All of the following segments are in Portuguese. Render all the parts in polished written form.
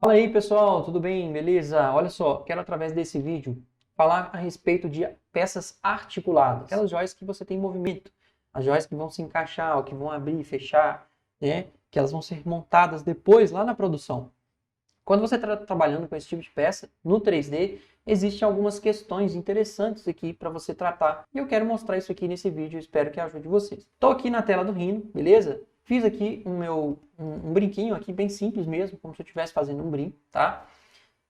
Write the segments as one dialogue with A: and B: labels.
A: Fala aí pessoal, tudo bem? Beleza? Olha só, quero através desse vídeo falar a respeito de peças articuladas, aquelas joias que você tem movimento, as joias que vão se encaixar, ou que vão abrir e fechar, né? Que elas vão ser montadas depois lá na produção. Quando você está trabalhando com esse tipo de peça no 3D, existem algumas questões interessantes aqui para você tratar e eu quero mostrar isso aqui nesse vídeo, espero que ajude vocês. Estou aqui na tela do Rhino, beleza? Fiz aqui um brinquinho aqui bem simples mesmo, como se eu estivesse fazendo um brinco, tá?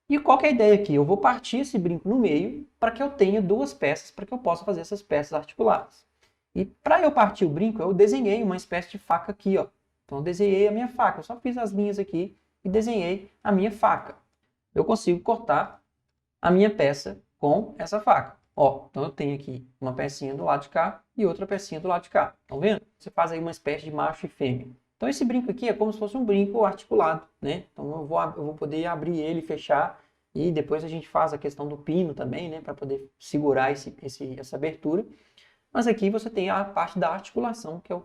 A: E qual que é a ideia aqui? Eu vou partir esse brinco no meio para que eu tenha duas peças, para que eu possa fazer essas peças articuladas. E para eu partir o brinco, eu desenhei uma espécie de faca aqui, ó. Então eu desenhei a minha faca, eu só fiz as linhas aqui e desenhei a minha faca. Eu consigo cortar a minha peça com essa faca. Ó, então eu tenho aqui uma pecinha do lado de cá e outra pecinha do lado de cá. Estão vendo? Você faz aí uma espécie de macho e fêmea. Então esse brinco aqui é como se fosse um brinco articulado, né? Então eu vou poder abrir ele, fechar e depois a gente faz a questão do pino também, né? Para poder segurar essa abertura. Mas aqui você tem a parte da articulação, que é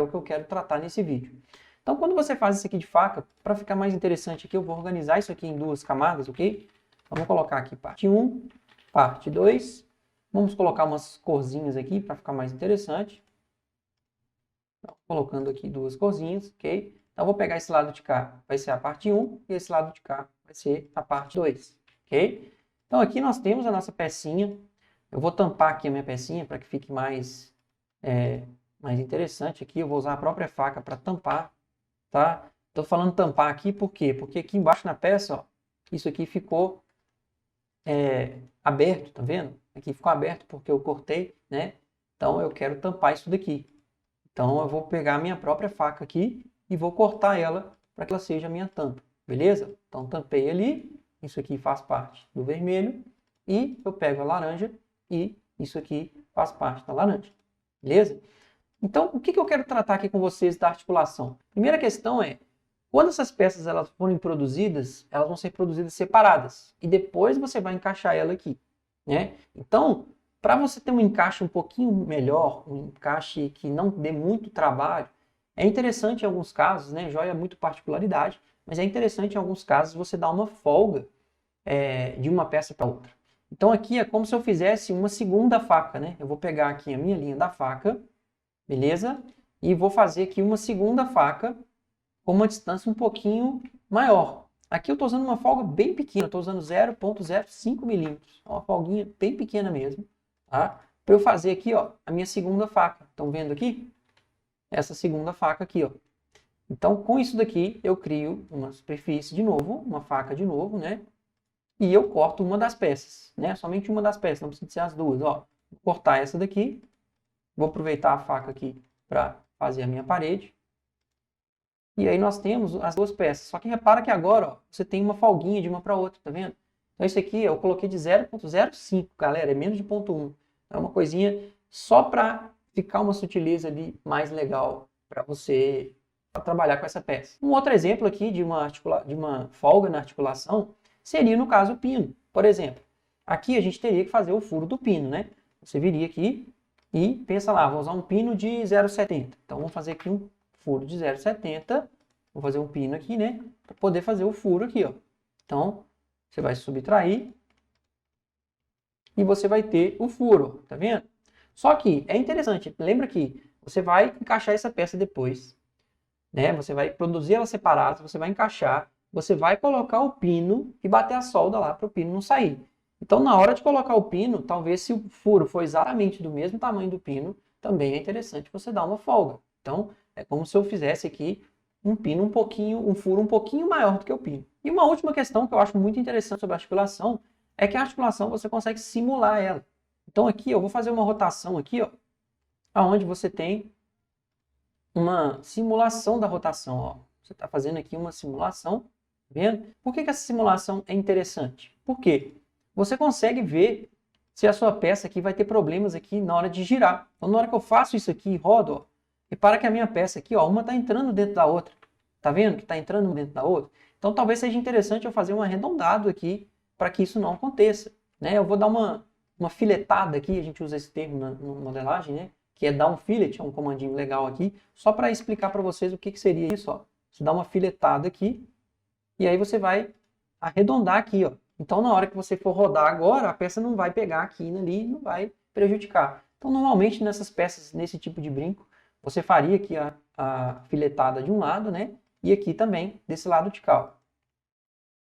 A: o que eu quero tratar nesse vídeo. Então, quando você faz isso aqui de faca, para ficar mais interessante aqui, eu vou organizar isso aqui em duas camadas, ok? Vamos colocar aqui parte 1, parte 2. Vamos colocar umas corzinhas aqui para ficar mais interessante. Então, colocando aqui duas corzinhas, ok? Então, eu vou pegar esse lado de cá, vai ser a parte 1, e esse lado de cá vai ser a parte 2, ok? Então, aqui nós temos a nossa pecinha. Eu vou tampar aqui a minha pecinha para que fique mais interessante aqui. Eu vou usar a própria faca para tampar, tá? Estou falando tampar aqui por quê? Porque aqui embaixo na peça, ó, isso aqui ficou aberto, tá vendo? Aqui ficou aberto porque eu cortei, né? Então eu quero tampar isso daqui. Então eu vou pegar a minha própria faca aqui e vou cortar ela para que ela seja a minha tampa, beleza? Então tampei ali, isso aqui faz parte do vermelho e eu pego a laranja e isso aqui faz parte da laranja, beleza? Então o que eu quero tratar aqui com vocês da articulação? Primeira questão é, quando essas peças elas forem produzidas, elas vão ser produzidas separadas e depois você vai encaixar ela aqui, né? Então, para você ter um encaixe um pouquinho melhor, um encaixe que não dê muito trabalho, é interessante em alguns casos, né? Joia é muito particularidade, mas é interessante em alguns casos você dar uma folga de uma peça para outra. Então aqui é como se eu fizesse uma segunda faca, né? Eu vou pegar aqui a minha linha da faca, beleza? E vou fazer aqui uma segunda faca com uma distância um pouquinho maior. Aqui eu estou usando uma folga bem pequena, estou usando 0,05 milímetros, uma folguinha bem pequena mesmo, tá? Para eu fazer aqui, ó, a minha segunda faca. Estão vendo aqui? Essa segunda faca aqui, ó. Então, com isso daqui, eu crio uma superfície de novo, uma faca de novo, né? E eu corto uma das peças, né? Somente uma das peças, não precisa ser as duas, ó. Vou cortar essa daqui, vou aproveitar a faca aqui para fazer a minha parede. E aí nós temos as duas peças. Só que repara que agora ó, você tem uma folguinha de uma para outra, tá vendo? Então isso aqui eu coloquei de 0,05, galera, é menos de 0,1. É uma coisinha só para ficar uma sutileza ali mais legal para você trabalhar com essa peça. Um outro exemplo aqui de uma folga na articulação seria no caso o pino. Por exemplo, aqui a gente teria que fazer o furo do pino, né? Você viria aqui e pensa lá, vou usar um pino de 0,70. Então vamos fazer aqui um furo de 0,70, vou fazer um pino aqui, né, para poder fazer o furo aqui, ó. Então, você vai subtrair e você vai ter o furo, tá vendo? Só que é interessante, lembra que você vai encaixar essa peça depois, né? Você vai produzir ela separada, você vai encaixar, você vai colocar o pino e bater a solda lá para o pino não sair. Então, na hora de colocar o pino, talvez se o furo for exatamente do mesmo tamanho do pino, também é interessante você dar uma folga. Então, é como se eu fizesse aqui um furo um pouquinho maior do que o pino. E uma última questão que eu acho muito interessante sobre a articulação é que a articulação você consegue simular ela. Então aqui eu vou fazer uma rotação aqui, ó, aonde você tem uma simulação da rotação, ó. Você está fazendo aqui uma simulação, tá vendo? Por que essa simulação é interessante? Porque você consegue ver se a sua peça aqui vai ter problemas aqui na hora de girar. Então, na hora que eu faço isso aqui e rodo, ó, repara que a minha peça aqui, ó, uma está entrando dentro da outra. Tá vendo que está entrando dentro da outra? Então, talvez seja interessante eu fazer um arredondado aqui para que isso não aconteça, né? Eu vou dar uma filetada aqui, a gente usa esse termo na modelagem, né? Que é dar um fillet, é um comandinho legal aqui, só para explicar para vocês o que seria isso, ó. Você dá uma filetada aqui e aí você vai arredondar aqui, ó. Então, na hora que você for rodar agora, a peça não vai pegar aqui e ali, não vai prejudicar. Então, normalmente, nessas peças, nesse tipo de brinco, você faria aqui a filetada de um lado, né? E aqui também, desse lado de cá, ó.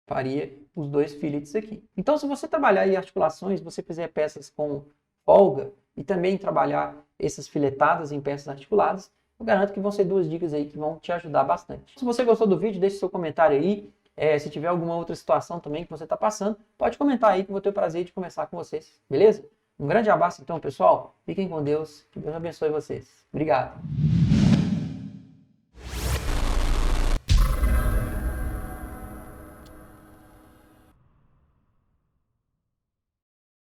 A: Faria os dois filetes aqui. Então, se você trabalhar aí articulações, você fizer peças com folga e também trabalhar essas filetadas em peças articuladas, eu garanto que vão ser duas dicas aí que vão te ajudar bastante. Se você gostou do vídeo, deixe seu comentário aí. Se tiver alguma outra situação também que você está passando, pode comentar aí que eu vou ter o prazer de conversar com vocês, beleza? Um grande abraço então, pessoal. Fiquem com Deus. Que Deus abençoe vocês. Obrigado.